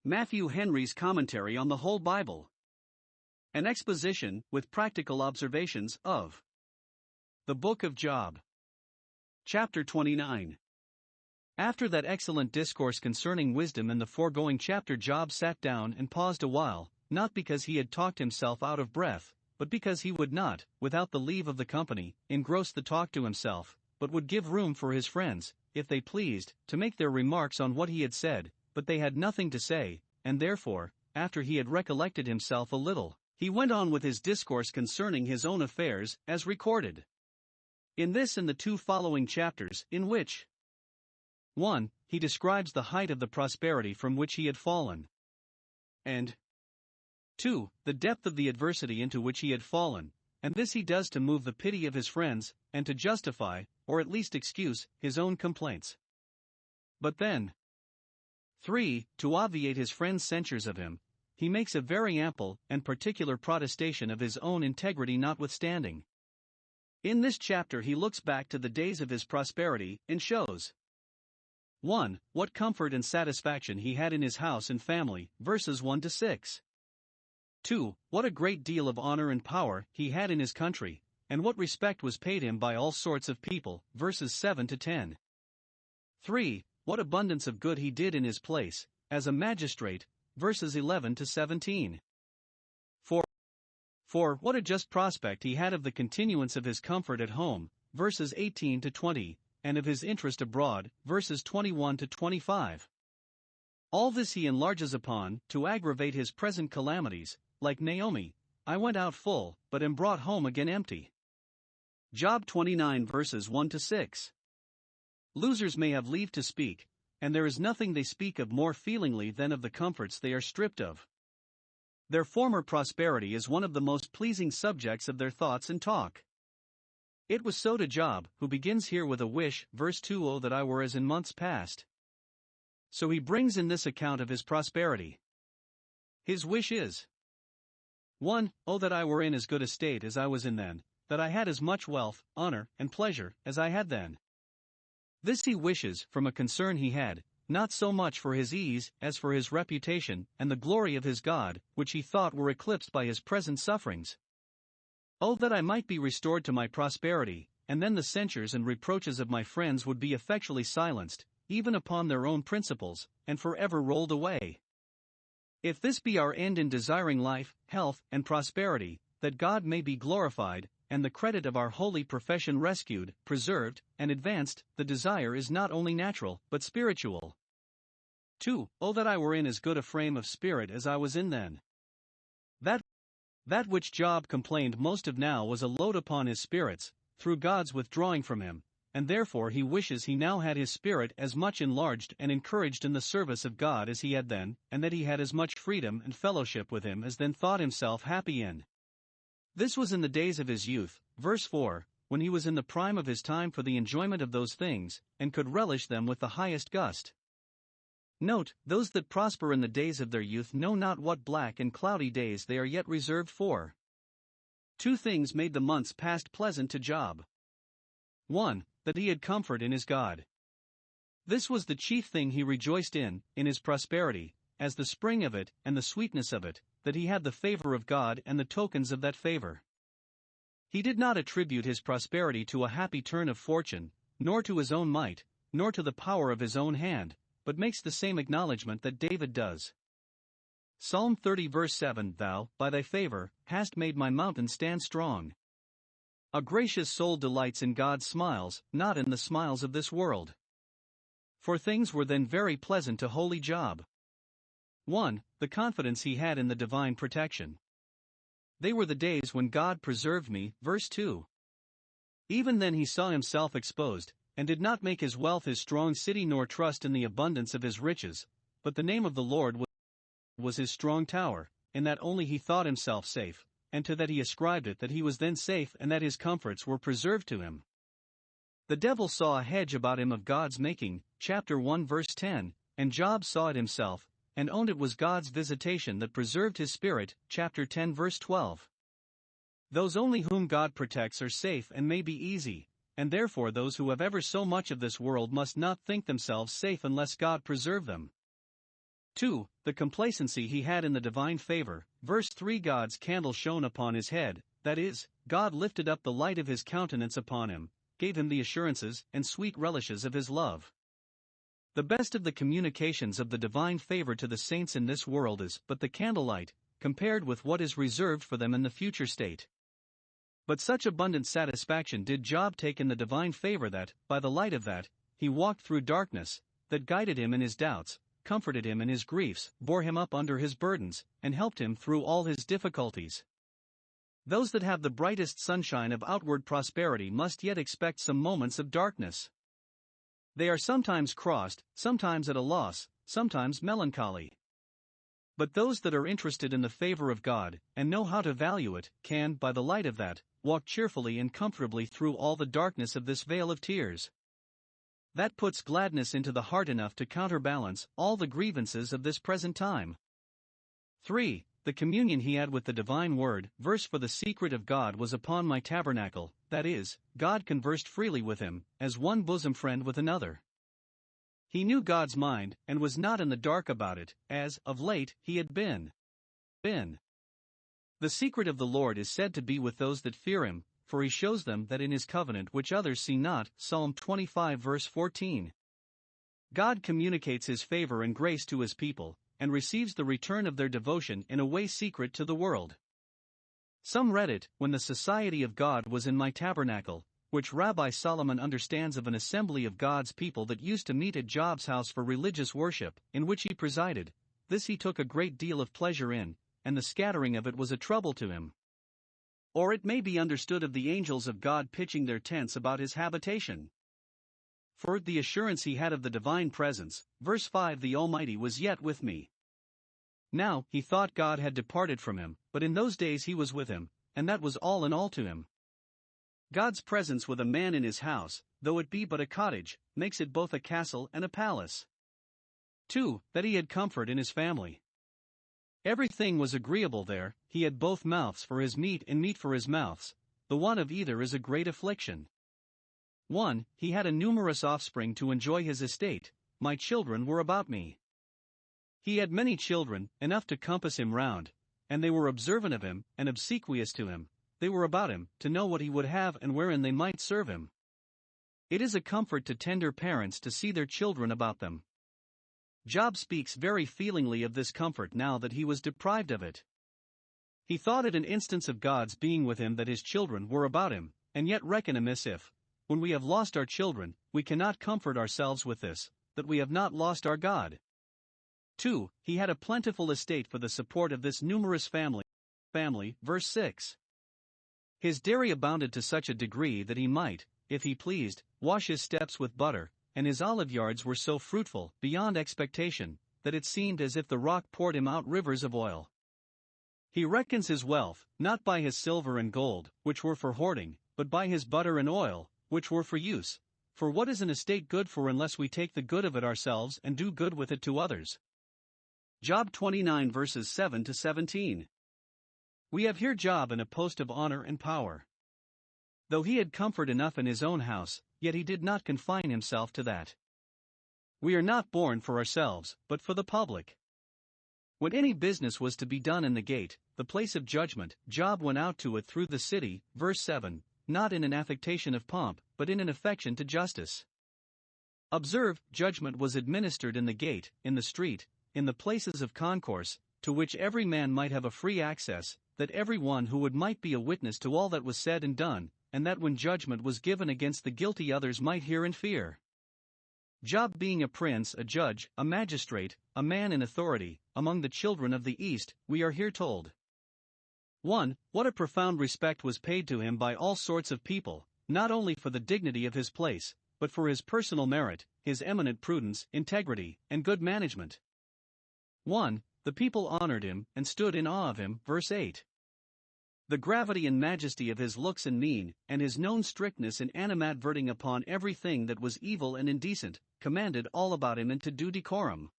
Matthew Henry's Commentary on the Whole Bible. An exposition, with practical observations, of the Book of Job. Chapter 29. After that excellent discourse concerning wisdom in the foregoing chapter, Job sat down and paused a while, not because he had talked himself out of breath, but because he would not, without the leave of the company, engross the talk to himself, but would give room for his friends, if they pleased, to make their remarks on what he had said, but they had nothing to say, and therefore, after he had recollected himself a little, he went on with his discourse concerning his own affairs, as recorded in this and the two following chapters, in which 1. He describes the height of the prosperity from which he had fallen, and 2. The depth of the adversity into which he had fallen, and this he does to move the pity of his friends, and to justify, or at least excuse, his own complaints. But then 3. To obviate his friends' censures of him, he makes a very ample and particular protestation of his own integrity notwithstanding. In this chapter he looks back to the days of his prosperity, and shows 1. What comfort and satisfaction he had in his house and family, verses 1 to 6. 2. What a great deal of honor and power he had in his country, and what respect was paid him by all sorts of people, verses 7 to 10. 3. What abundance of good he did in his place, as a magistrate, verses 11 to 17. 4. What a just prospect he had of the continuance of his comfort at home, verses 18 to 20, and of his interest abroad, verses 21 to 25. All this he enlarges upon, to aggravate his present calamities, like Naomi, I went out full, but am brought home again empty. Job 29 verses 1 to 6. Losers may have leave to speak, and there is nothing they speak of more feelingly than of the comforts they are stripped of. Their former prosperity is one of the most pleasing subjects of their thoughts and talk. It was so to Job, who begins here with a wish, verse 2, "Oh that I were as in months past." So he brings in this account of his prosperity. His wish is 1. Oh that I were in as good a state as I was in then, that I had as much wealth, honor, and pleasure as I had then. This he wishes from a concern he had, not so much for his ease as for his reputation and the glory of his God, which he thought were eclipsed by his present sufferings. Oh that I might be restored to my prosperity, and then the censures and reproaches of my friends would be effectually silenced, even upon their own principles, and forever rolled away. If this be our end in desiring life, health, and prosperity, that God may be glorified, and the credit of our holy profession rescued, preserved, and advanced, the desire is not only natural, but spiritual. 2. Oh that I were in as good a frame of spirit as I was in then. That which Job complained most of now was a load upon his spirits, through God's withdrawing from him, and therefore he wishes he now had his spirit as much enlarged and encouraged in the service of God as he had then, and that he had as much freedom and fellowship with him as then thought himself happy in. This was in the days of his youth, verse 4, when he was in the prime of his time for the enjoyment of those things, and could relish them with the highest gust. Note, those that prosper in the days of their youth know not what black and cloudy days they are yet reserved for. 2 things made the months past pleasant to Job. 1. That he had comfort in his God. This was the chief thing he rejoiced in his prosperity, as the spring of it and the sweetness of it, that he had the favor of God and the tokens of that favor. He did not attribute his prosperity to a happy turn of fortune, nor to his own might, nor to the power of his own hand, but makes the same acknowledgment that David does. Psalm 30 verse 7, Thou, by thy favor, hast made my mountain stand strong. A gracious soul delights in God's smiles, not in the smiles of this world. For things were then very pleasant to holy Job. 1. The confidence he had in the divine protection. They were the days when God preserved me, verse 2. Even then he saw himself exposed, and did not make his wealth his strong city nor trust in the abundance of his riches, but the name of the Lord was his strong tower, in that only he thought himself safe, and to that he ascribed it that he was then safe and that his comforts were preserved to him. The devil saw a hedge about him of God's making, chapter 1 verse 10, and Job saw it himself, and owned it was God's visitation that preserved his spirit, chapter 10 verse 12. Those only whom God protects are safe and may be easy, and therefore those who have ever so much of this world must not think themselves safe unless God preserve them. 2. The complacency he had in the divine favor. Verse 3, God's candle shone upon his head, that is, God lifted up the light of his countenance upon him, gave him the assurances and sweet relishes of his love. The best of the communications of the divine favor to the saints in this world is but the candlelight, compared with what is reserved for them in the future state. But such abundant satisfaction did Job take in the divine favor that, by the light of that, he walked through darkness, that guided him in his doubts, comforted him in his griefs, bore him up under his burdens, and helped him through all his difficulties. Those that have the brightest sunshine of outward prosperity must yet expect some moments of darkness. They are sometimes crossed, sometimes at a loss, sometimes melancholy. But those that are interested in the favor of God, and know how to value it, can, by the light of that, walk cheerfully and comfortably through all the darkness of this vale of tears. That puts gladness into the heart enough to counterbalance all the grievances of this present time. 3. The communion he had with the divine word. Verse, for the secret of God was upon my tabernacle, that is, God conversed freely with him, as one bosom friend with another. He knew God's mind, and was not in the dark about it, as, of late, he had been. The secret of the Lord is said to be with those that fear him, for he shows them that in his covenant which others see not. Psalm 25 verse 14. God communicates his favor and grace to his people, and receives the return of their devotion in a way secret to the world. Some read it, when the society of God was in my tabernacle, which Rabbi Solomon understands of an assembly of God's people that used to meet at Job's house for religious worship, in which he presided. This he took a great deal of pleasure in, and the scattering of it was a trouble to him. Or it may be understood of the angels of God pitching their tents about his habitation. For the assurance he had of the divine presence. Verse 5, the Almighty was yet with me. Now, he thought God had departed from him, but in those days he was with him, and that was all in all to him. God's presence with a man in his house, though it be but a cottage, makes it both a castle and a palace. 2. That he had comfort in his family. Everything was agreeable there, he had both mouths for his meat and meat for his mouths, the want of either is a great affliction. 1. He had a numerous offspring to enjoy his estate, my children were about me. He had many children, enough to compass him round, and they were observant of him, and obsequious to him, they were about him, to know what he would have and wherein they might serve him. It is a comfort to tender parents to see their children about them. Job speaks very feelingly of this comfort now that he was deprived of it. He thought it an instance of God's being with him that his children were about him, and yet reckon amiss if, when we have lost our children, we cannot comfort ourselves with this, that we have not lost our God. 2. He had a plentiful estate for the support of this numerous family. Verse 6. His dairy abounded to such a degree that he might, if he pleased, wash his steps with butter, and his olive yards were so fruitful, beyond expectation, that it seemed as if the rock poured him out rivers of oil. He reckons his wealth, not by his silver and gold, which were for hoarding, but by his butter and oil, which were for use. For what is an estate good for unless we take the good of it ourselves and do good with it to others? Job 29 verses 7 to 17. We have here Job in a post of honor and power. Though he had comfort enough in his own house, yet he did not confine himself to that. We are not born for ourselves, but for the public. When any business was to be done in the gate, the place of judgment, Job went out to it through the city. Verse 7. Not in an affectation of pomp, but in an affection to justice. Observe, judgment was administered in the gate, in the street, in the places of concourse, to which every man might have a free access, that every one who would might be a witness to all that was said and done, and that when judgment was given against the guilty others might hear and fear. Job being a prince, a judge, a magistrate, a man in authority, among the children of the East, we are here told. 1. What a profound respect was paid to him by all sorts of people, not only for the dignity of his place, but for his personal merit, his eminent prudence, integrity, and good management. 1. The people honored him, and stood in awe of him. Verse 8. The gravity and majesty of his looks and mien, and his known strictness in animadverting upon everything that was evil and indecent, commanded all about him into due decorum.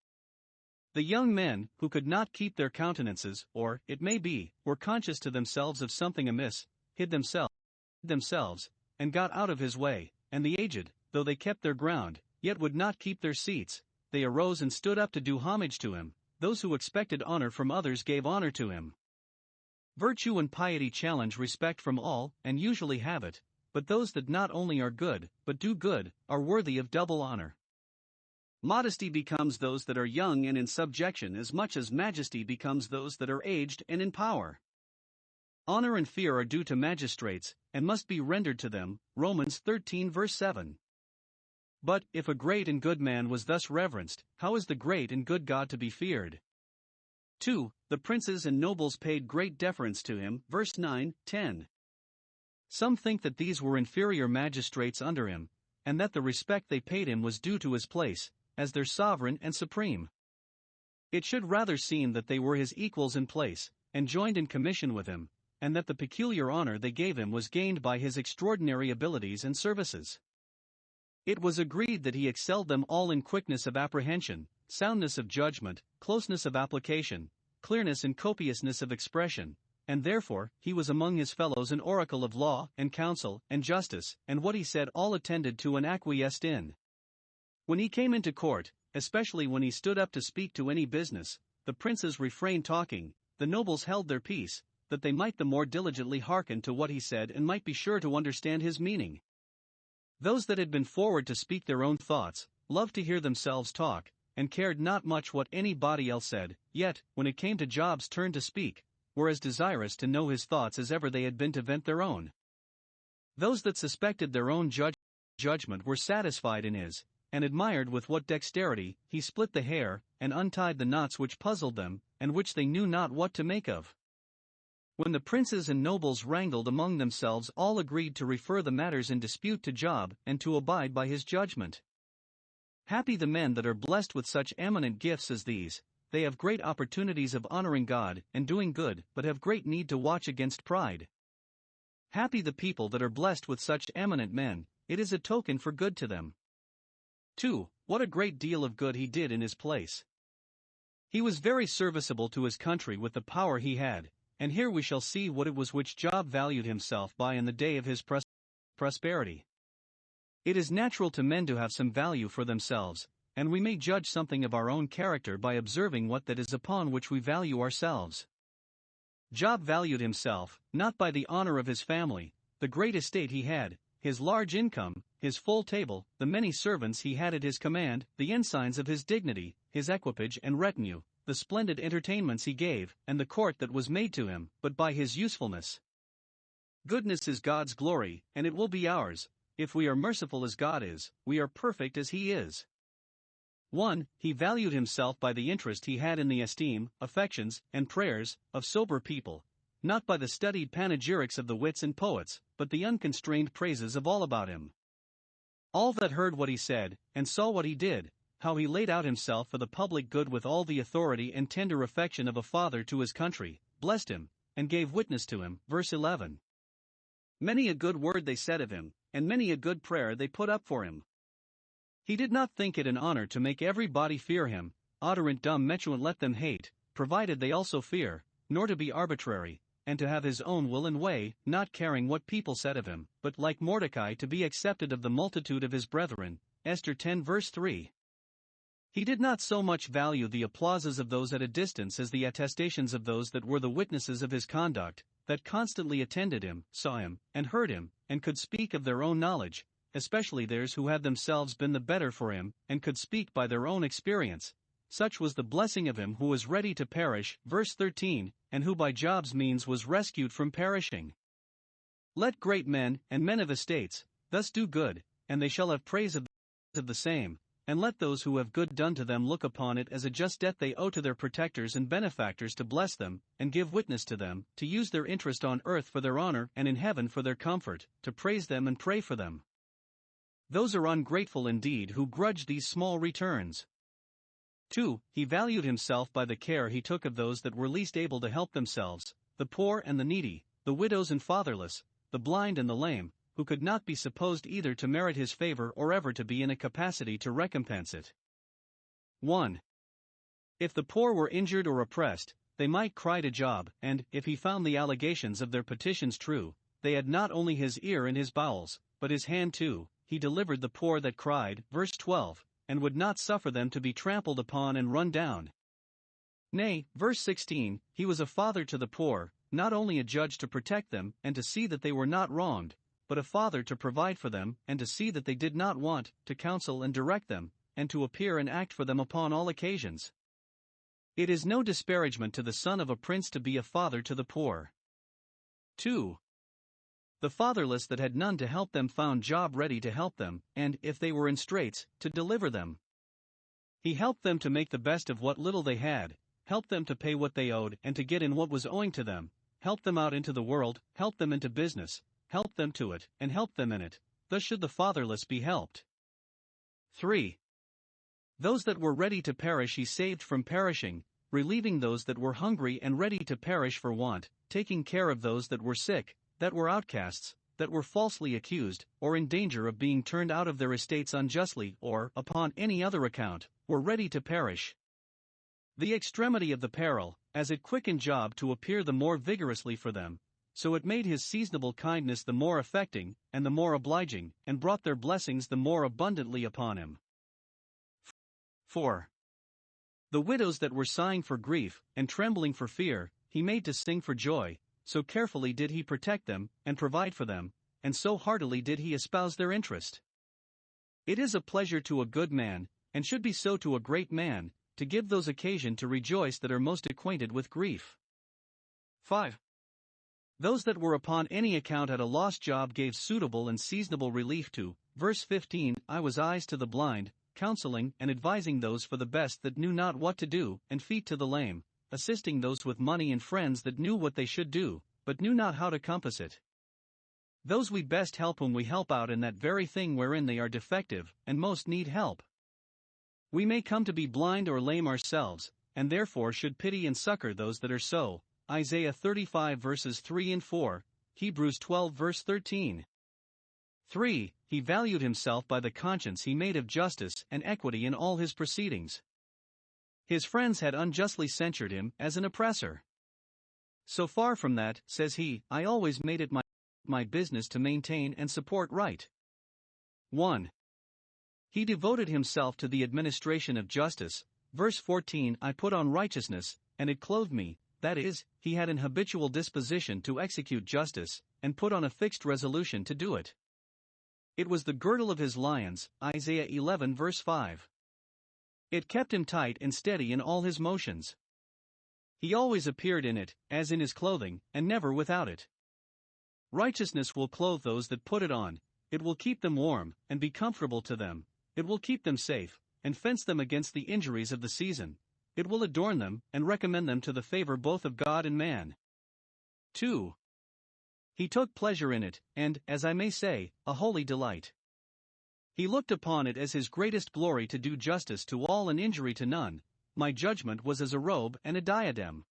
The young men, who could not keep their countenances, or, it may be, were conscious to themselves of something amiss, hid themselves, and got out of his way, and the aged, though they kept their ground, yet would not keep their seats, they arose and stood up to do homage to him, those who expected honor from others gave honor to him. Virtue and piety challenge respect from all, and usually have it, but those that not only are good, but do good, are worthy of double honor. Modesty becomes those that are young and in subjection as much as majesty becomes those that are aged and in power. Honor and fear are due to magistrates, and must be rendered to them, Romans 13 verse 7. But, if a great and good man was thus reverenced, how is the great and good God to be feared? 2. The princes and nobles paid great deference to him, verse 9, 10. Some think that these were inferior magistrates under him, and that the respect they paid him was due to his place, as their sovereign and supreme. It should rather seem that they were his equals in place, and joined in commission with him, and that the peculiar honor they gave him was gained by his extraordinary abilities and services. It was agreed that he excelled them all in quickness of apprehension, soundness of judgment, closeness of application, clearness and copiousness of expression, and therefore he was among his fellows an oracle of law and counsel and justice, and what he said all attended to and acquiesced in. When he came into court, especially when he stood up to speak to any business, the princes refrained talking, the nobles held their peace, that they might the more diligently hearken to what he said and might be sure to understand his meaning. Those that had been forward to speak their own thoughts, loved to hear themselves talk, and cared not much what anybody else said, yet, when it came to Job's turn to speak, were as desirous to know his thoughts as ever they had been to vent their own. Those that suspected their own judgment were satisfied in his, and admired with what dexterity he split the hair, and untied the knots which puzzled them, and which they knew not what to make of. When the princes and nobles wrangled among themselves, all agreed to refer the matters in dispute to Job, and to abide by his judgment. Happy the men that are blessed with such eminent gifts as these, they have great opportunities of honoring God and doing good, but have great need to watch against pride. Happy the people that are blessed with such eminent men, it is a token for good to them. 2. What a great deal of good he did in his place. He was very serviceable to his country with the power he had, and here we shall see what it was which Job valued himself by in the day of his prosperity. It is natural to men to have some value for themselves, and we may judge something of our own character by observing what that is upon which we value ourselves. Job valued himself, not by the honor of his family, the great estate he had, his large income, his full table, the many servants he had at his command, the ensigns of his dignity, his equipage and retinue, the splendid entertainments he gave, and the court that was made to him, but by his usefulness. Goodness is God's glory, and it will be ours. If we are merciful as God is, we are perfect as he is. 1. He valued himself by the interest he had in the esteem, affections, and prayers of sober people, not by the studied panegyrics of the wits and poets, but the unconstrained praises of all about him. All that heard what he said, and saw what he did, how he laid out himself for the public good with all the authority and tender affection of a father to his country, blessed him, and gave witness to him. Verse 11. Many a good word they said of him, and many a good prayer they put up for him. He did not think it an honor to make everybody fear him, odorant dumb metuant let them hate, provided they also fear, nor to be arbitrary, and to have his own will and way, not caring what people said of him, but like Mordecai to be accepted of the multitude of his brethren. Esther 10 verse 3. He did not so much value the applauses of those at a distance as the attestations of those that were the witnesses of his conduct, that constantly attended him, saw him, and heard him, and could speak of their own knowledge, especially theirs who had themselves been the better for him, and could speak by their own experience. Such was the blessing of him who was ready to perish, verse 13, and who by Job's means was rescued from perishing. Let great men, and men of estates, thus do good, and they shall have praise of the same, and let those who have good done to them look upon it as a just debt they owe to their protectors and benefactors to bless them, and give witness to them, to use their interest on earth for their honor and in heaven for their comfort, to praise them and pray for them. Those are ungrateful indeed who grudge these small returns. 2. He valued himself by the care he took of those that were least able to help themselves, the poor and the needy, the widows and fatherless, the blind and the lame, who could not be supposed either to merit his favor or ever to be in a capacity to recompense it. 1. If the poor were injured or oppressed, they might cry to Job, and, if he found the allegations of their petitions true, they had not only his ear and his bowels, but his hand too. He delivered the poor that cried, verse 12, and would not suffer them to be trampled upon and run down. Nay, verse 16, he was a father to the poor, not only a judge to protect them and to see that they were not wronged, but a father to provide for them and to see that they did not want, to counsel and direct them, and to appear and act for them upon all occasions. It is no disparagement to the son of a prince to be a father to the poor. 2. The fatherless that had none to help them found job ready to help them, and, if they were in straits, to deliver them. He helped them to make the best of what little they had, helped them to pay what they owed and to get in what was owing to them, helped them out into the world, helped them into business, helped them to it, and helped them in it. Thus should the fatherless be helped. 3. Those that were ready to perish he saved from perishing, relieving those that were hungry and ready to perish for want, taking care of those that were sick, that were outcasts, that were falsely accused, or in danger of being turned out of their estates unjustly, or, upon any other account, were ready to perish. The extremity of the peril, as it quickened Job to appear the more vigorously for them, so it made his seasonable kindness the more affecting, and the more obliging, and brought their blessings the more abundantly upon him. 4. The widows that were sighing for grief, and trembling for fear, he made to sing for joy, so carefully did he protect them, and provide for them, and so heartily did he espouse their interest. It is a pleasure to a good man, and should be so to a great man, to give those occasion to rejoice that are most acquainted with grief. 5. Those that were upon any account at a lost job gave suitable and seasonable relief to. Verse 15, I was eyes to the blind, counseling and advising those for the best that knew not what to do, and feet to the lame, assisting those with money and friends that knew what they should do, but knew not how to compass it. Those we best help whom we help out in that very thing wherein they are defective, and most need help. We may come to be blind or lame ourselves, and therefore should pity and succor those that are so. Isaiah 35 verses 3 and 4, Hebrews 12 verse 13. 3. He valued himself by the conscience he made of justice and equity in all his proceedings. His friends had unjustly censured him as an oppressor. So far from that, says he, I always made it my business to maintain and support right. 1. He devoted himself to the administration of justice. Verse 14, I put on righteousness, and it clothed me. That is, he had an habitual disposition to execute justice, and put on a fixed resolution to do it. It was the girdle of his lions, Isaiah 11 verse 5. It kept him tight and steady in all his motions. He always appeared in it, as in his clothing, and never without it. Righteousness will clothe those that put it on, it will keep them warm, and be comfortable to them, it will keep them safe, and fence them against the injuries of the season. It will adorn them, and recommend them to the favor both of God and man. 2. He took pleasure in it, and, as I may say, a holy delight. He looked upon it as his greatest glory to do justice to all and injury to none. My judgment was as a robe and a diadem.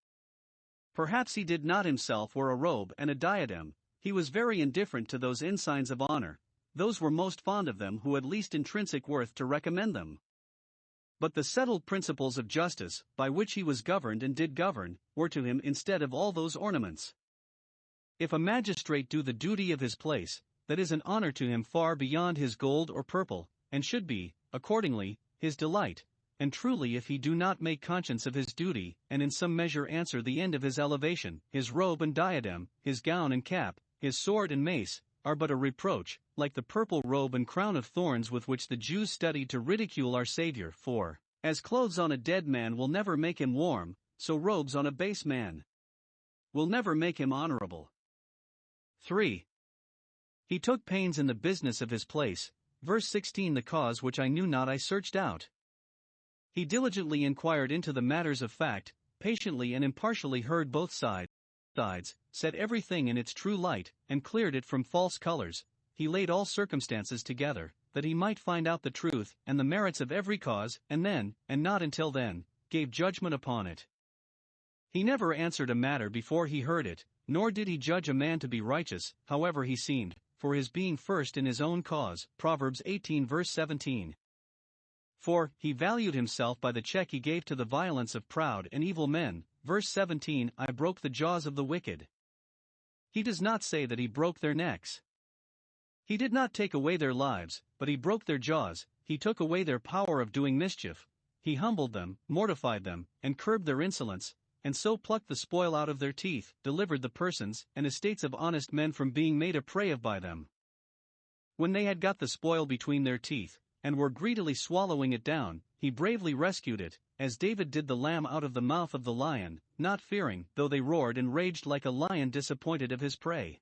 Perhaps he did not himself wear a robe and a diadem, he was very indifferent to those ensigns of honor, those were most fond of them who had least intrinsic worth to recommend them. But the settled principles of justice, by which he was governed and did govern, were to him instead of all those ornaments. If a magistrate do the duty of his place, that is an honor to him far beyond his gold or purple, and should be, accordingly, his delight, and truly if he do not make conscience of his duty, and in some measure answer the end of his elevation, his robe and diadem, his gown and cap, his sword and mace, are but a reproach, like the purple robe and crown of thorns with which the Jews studied to ridicule our Savior. For, as clothes on a dead man will never make him warm, so robes on a base man will never make him honorable. 3. He took pains in the business of his place. Verse 16, the cause which I knew not I searched out. He diligently inquired into the matters of fact, patiently and impartially heard both sides, set everything in its true light, and cleared it from false colors. He laid all circumstances together, that he might find out the truth and the merits of every cause, and then, and not until then, gave judgment upon it. He never answered a matter before he heard it, nor did he judge a man to be righteous, however he seemed, for his being first in his own cause. Proverbs 18 verse 17. 4. He valued himself by the check he gave to the violence of proud and evil men. Verse 17, I broke the jaws of the wicked. He does not say that he broke their necks. He did not take away their lives, but he broke their jaws, he took away their power of doing mischief. he humbled them, mortified them, and curbed their insolence, and so plucked the spoil out of their teeth, delivered the persons and estates of honest men from being made a prey of by them. When they had got the spoil between their teeth, and were greedily swallowing it down, he bravely rescued it, as David did the lamb out of the mouth of the lion, not fearing, though they roared and raged like a lion disappointed of his prey.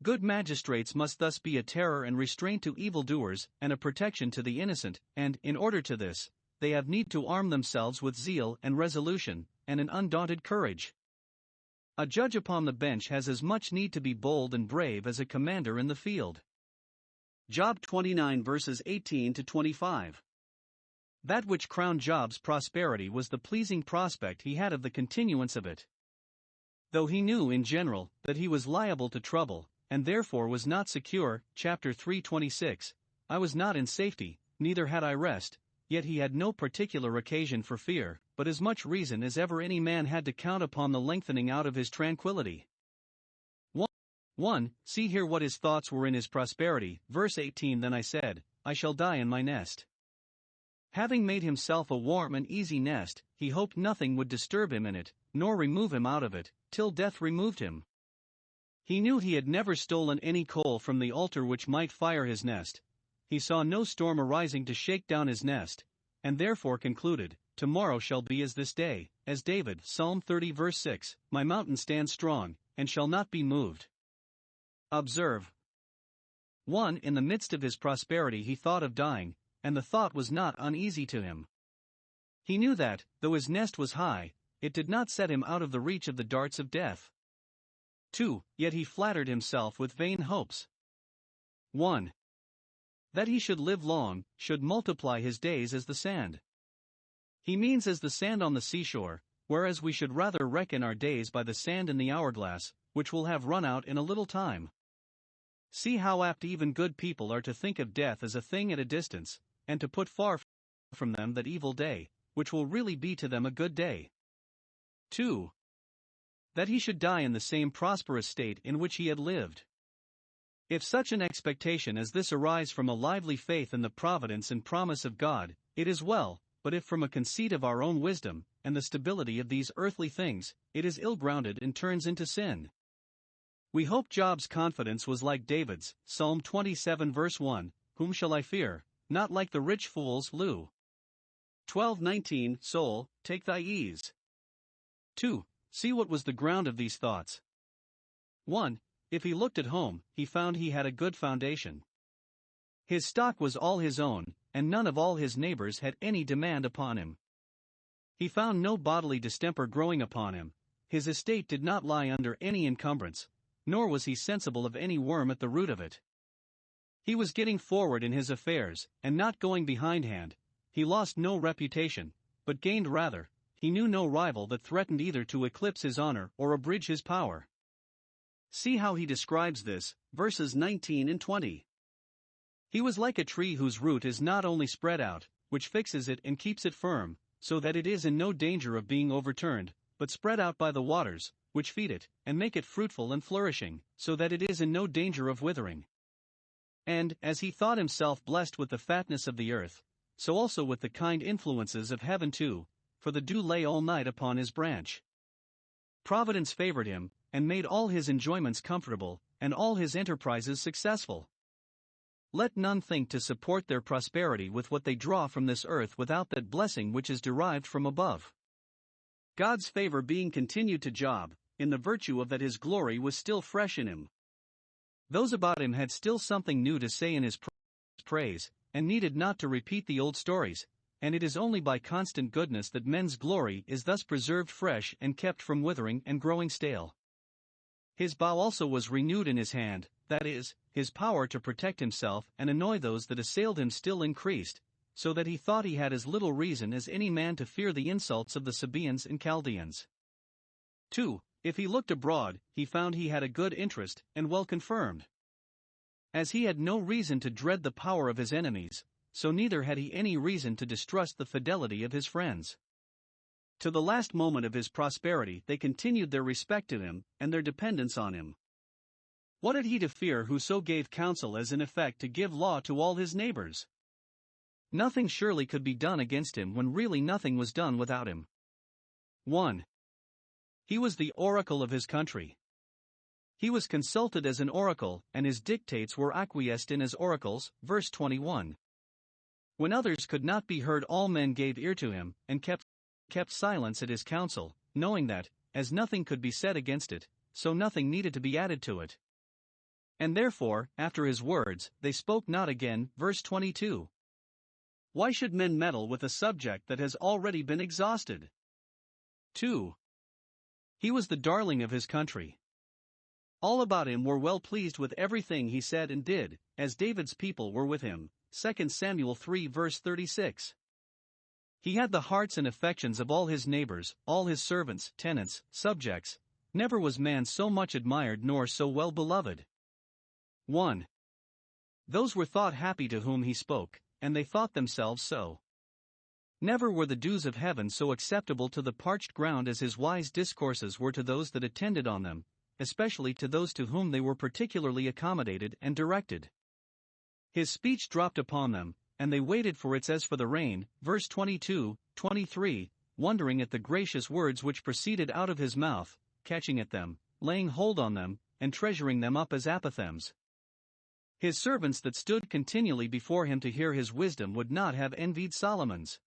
Good magistrates must thus be a terror and restraint to evildoers, and a protection to the innocent, and, in order to this, they have need to arm themselves with zeal and resolution, and an undaunted courage. A judge upon the bench has as much need to be bold and brave as a commander in the field. Job 29 verses 18 to 25. That which crowned Job's prosperity was the pleasing prospect he had of the continuance of it. Though he knew in general that he was liable to trouble, and therefore was not secure, chapter 3:26, I was not in safety, neither had I rest, yet he had no particular occasion for fear, but as much reason as ever any man had to count upon the lengthening out of his tranquility. 1. See here what his thoughts were in his prosperity, verse 18. Then I said, I shall die in my nest. Having made himself a warm and easy nest, he hoped nothing would disturb him in it, nor remove him out of it, till death removed him. He knew he had never stolen any coal from the altar which might fire his nest. He saw no storm arising to shake down his nest, and therefore concluded, Tomorrow shall be as this day, as David, Psalm 30 verse 6, My mountain stands strong, and shall not be moved. Observe. 1. In the midst of his prosperity he thought of dying, and the thought was not uneasy to him. He knew that, though his nest was high, it did not set him out of the reach of the darts of death. 2. Yet he flattered himself with vain hopes. 1. That he should live long, should multiply his days as the sand. He means as the sand on the seashore, whereas we should rather reckon our days by the sand in the hourglass, which will have run out in a little time. See how apt even good people are to think of death as a thing at a distance, and to put far from them that evil day, which will really be to them a good day. 2. That he should die in the same prosperous state in which he had lived. If such an expectation as this arise from a lively faith in the providence and promise of God, it is well, but if from a conceit of our own wisdom, and the stability of these earthly things, it is ill-grounded and turns into sin. We hope Job's confidence was like David's, Psalm 27 verse 1, Whom shall I fear? Not like the rich fools, Lu. 12:19, Soul, take thy ease. 2. See what was the ground of these thoughts. 1. If he looked at home, he found he had a good foundation. His stock was all his own, and none of all his neighbors had any demand upon him. He found no bodily distemper growing upon him, his estate did not lie under any encumbrance, nor was he sensible of any worm at the root of it. He was getting forward in his affairs, and not going behindhand. He lost no reputation, but gained rather. He knew no rival that threatened either to eclipse his honor or abridge his power. See how he describes this, verses 19 and 20. He was like a tree whose root is not only spread out, which fixes it and keeps it firm, so that it is in no danger of being overturned, but spread out by the waters, which feed it, and make it fruitful and flourishing, so that it is in no danger of withering. And, as he thought himself blessed with the fatness of the earth, so also with the kind influences of heaven too, for the dew lay all night upon his branch. Providence favored him, and made all his enjoyments comfortable, and all his enterprises successful. Let none think to support their prosperity with what they draw from this earth without that blessing which is derived from above. God's favor being continued to Job, in the virtue of that his glory was still fresh in him. Those about him had still something new to say in his praise, and needed not to repeat the old stories, and it is only by constant goodness that men's glory is thus preserved fresh and kept from withering and growing stale. His bow also was renewed in his hand, that is, his power to protect himself and annoy those that assailed him still increased, so that he thought he had as little reason as any man to fear the insults of the Sabaeans and Chaldeans. 2. If he looked abroad, he found he had a good interest, and well confirmed. As he had no reason to dread the power of his enemies, so neither had he any reason to distrust the fidelity of his friends. To the last moment of his prosperity they continued their respect to him, and their dependence on him. What had he to fear who so gave counsel as in effect to give law to all his neighbors? Nothing surely could be done against him when really nothing was done without him. 1. He was the oracle of his country. He was consulted as an oracle, and his dictates were acquiesced in as oracles, verse 21. When others could not be heard, all men gave ear to him, and kept silence at his counsel, knowing that, as nothing could be said against it, so nothing needed to be added to it. And therefore, after his words, they spoke not again, verse 22. Why should men meddle with a subject that has already been exhausted? 2. He was the darling of his country. All about him were well pleased with everything he said and did, as David's people were with him, 2 Samuel 3 verse 36. He had the hearts and affections of all his neighbors, all his servants, tenants, subjects. Never was man so much admired nor so well beloved. 1. Those were thought happy to whom he spoke, and they thought themselves so. Never were the dews of heaven so acceptable to the parched ground as his wise discourses were to those that attended on them, especially to those to whom they were particularly accommodated and directed. His speech dropped upon them, and they waited for it as for the rain, verse 22, 23, wondering at the gracious words which proceeded out of his mouth, catching at them, laying hold on them, and treasuring them up as apothegms. His servants that stood continually before him to hear his wisdom would not have envied Solomon's.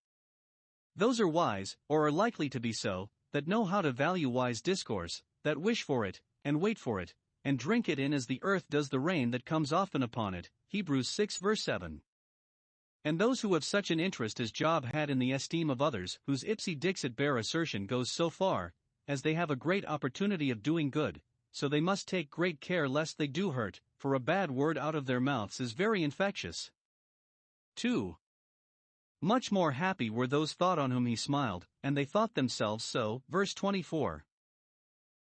Those are wise, or are likely to be so, that know how to value wise discourse, that wish for it, and wait for it, and drink it in as the earth does the rain that comes often upon it, Hebrews 6 verse 7. And those who have such an interest as Job had in the esteem of others, whose ipse dixit bare assertion goes so far, as they have a great opportunity of doing good, so they must take great care lest they do hurt, for a bad word out of their mouths is very infectious. 2. Much more happy were those thought on whom he smiled, and they thought themselves so, verse 24.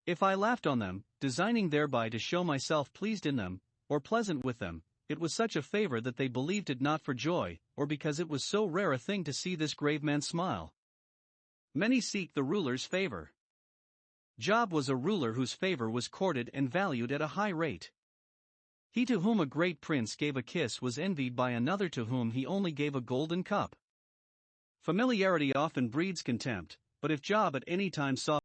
If I laughed on them, designing thereby to show myself pleased in them, or pleasant with them, it was such a favor that they believed it not for joy, or because it was so rare a thing to see this grave man smile. Many seek the ruler's favor. Job was a ruler whose favor was courted and valued at a high rate. He to whom a great prince gave a kiss was envied by another to whom he only gave a golden cup. Familiarity often breeds contempt, but if Job at any time saw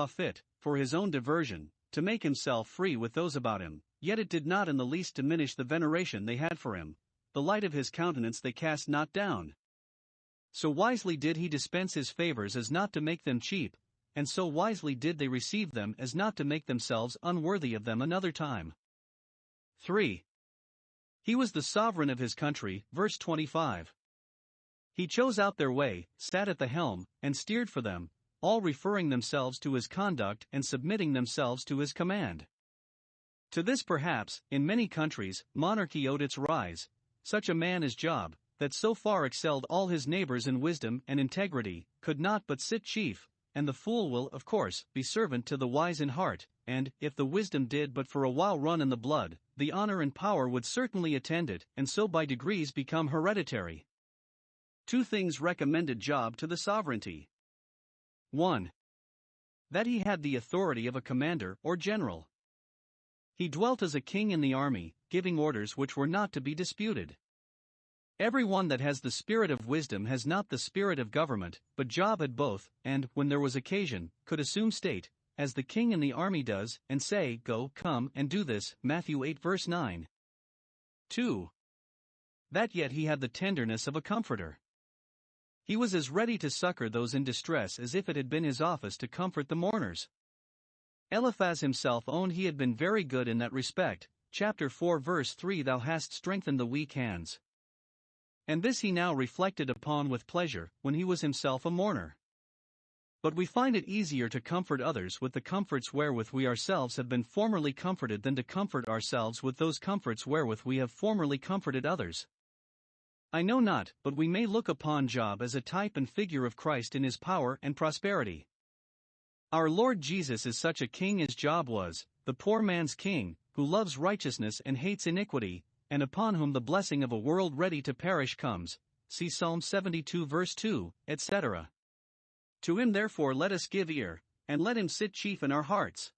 fit, for his own diversion, to make himself free with those about him, yet it did not in the least diminish the veneration they had for him, the light of his countenance they cast not down. So wisely did he dispense his favors as not to make them cheap, and so wisely did they receive them as not to make themselves unworthy of them another time. 3. He was the sovereign of his country, verse 25. He chose out their way, sat at the helm, and steered for them, all referring themselves to his conduct and submitting themselves to his command. To this perhaps, in many countries, monarchy owed its rise. Such a man as Job, that so far excelled all his neighbors in wisdom and integrity, could not but sit chief, and the fool will, of course, be servant to the wise in heart, and, if the wisdom did but for a while run in the blood, the honor and power would certainly attend it, and so by degrees become hereditary. 2 things recommended Job to the sovereignty. 1. That he had the authority of a commander or general. He dwelt as a king in the army, giving orders which were not to be disputed. Every one that has the spirit of wisdom has not the spirit of government, but Job had both, and, when there was occasion, could assume state, as the king in the army does, and say, Go, come, and do this, Matthew 8 verse 9. 2. That yet he had the tenderness of a comforter. He was as ready to succor those in distress as if it had been his office to comfort the mourners. Eliphaz himself owned he had been very good in that respect, chapter 4 verse 3 Thou hast strengthened the weak hands. And this he now reflected upon with pleasure, when he was himself a mourner. But we find it easier to comfort others with the comforts wherewith we ourselves have been formerly comforted than to comfort ourselves with those comforts wherewith we have formerly comforted others. I know not, but we may look upon Job as a type and figure of Christ in his power and prosperity. Our Lord Jesus is such a king as Job was, the poor man's king, who loves righteousness and hates iniquity, and upon whom the blessing of a world ready to perish comes. See Psalm 72 verse 2, etc. To him therefore let us give ear, and let him sit chief in our hearts.